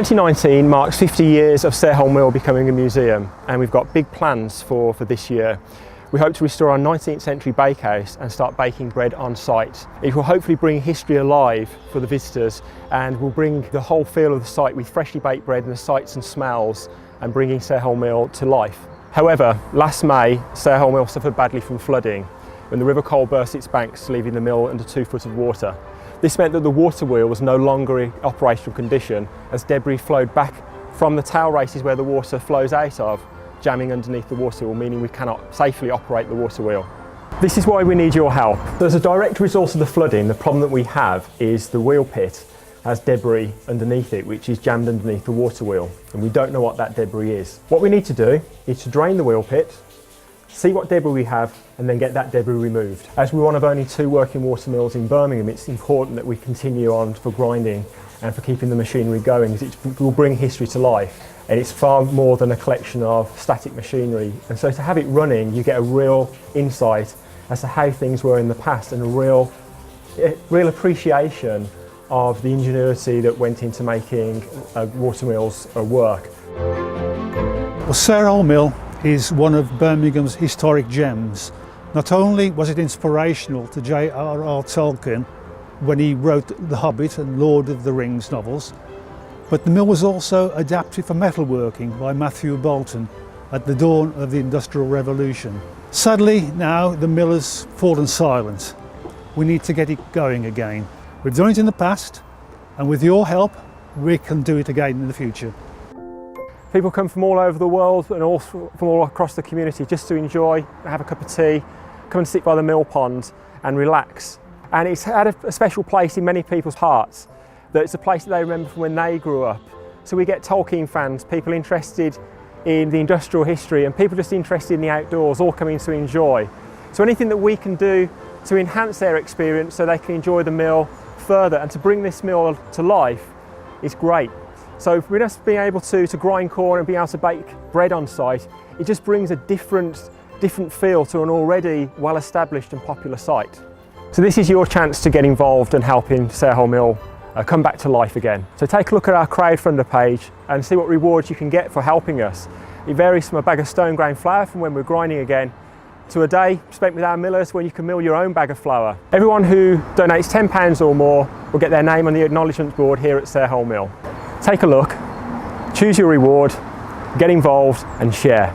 2019 marks 50 years of Sarehole Mill becoming a museum, and we've got big plans for this year. We hope to restore our 19th century bakehouse and start baking bread on site. It will hopefully bring history alive for the visitors and will bring the whole feel of the site with freshly baked bread and the sights and smells and bringing Sarehole Mill to life. However, last May, Sarehole Mill suffered badly from flooding when the River Cole burst its banks, leaving the mill under 2 foot of water. This meant that the water wheel was no longer in operational condition as debris flowed back from the tail races where the water flows out of, jamming underneath the water wheel, meaning we cannot safely operate the water wheel. This is why we need your help. As a direct result of the flooding, the problem that we have is the wheel pit has debris underneath it, which is jammed underneath the water wheel, and we don't know what that debris is. What we need to do is to drain the wheel pit, see what debris we have, and then get that debris removed. As we're one of only 2 working water mills in Birmingham, it's important that we continue on for grinding and for keeping the machinery going, as it will bring history to life. And it's far more than a collection of static machinery. And so to have it running, you get a real insight as to how things were in the past and a real appreciation of the ingenuity that went into making water mills work. Well, Sarehole Mill is one of Birmingham's historic gems. Not only was it inspirational to J.R.R. Tolkien when he wrote The Hobbit and Lord of the Rings novels, but the mill was also adapted for metalworking by Matthew Boulton at the dawn of the Industrial Revolution. Sadly, now the mill has fallen silent. We need to get it going again. We've done it in the past, and with your help, we can do it again in the future. People come from all over the world and from all across the community just to enjoy, have a cup of tea, come and sit by the mill pond and relax. And it's had a special place in many people's hearts, that it's a place that they remember from when they grew up. So we get Tolkien fans, people interested in the industrial history, and people just interested in the outdoors, all coming to enjoy. So anything that we can do to enhance their experience so they can enjoy the mill further and to bring this mill to life is great. So for us being able to grind corn and being able to bake bread on site, it just brings a different feel to an already well-established and popular site. So this is your chance to get involved and help in Sarehole Mill come back to life again. So take a look at our crowdfunder page and see what rewards you can get for helping us. It varies from a bag of stone ground flour from when we're grinding again to a day spent with our millers when you can mill your own bag of flour. Everyone who donates £10 or more will get their name on the acknowledgement board here at Sarehole Mill. Take a look, choose your reward, get involved and share.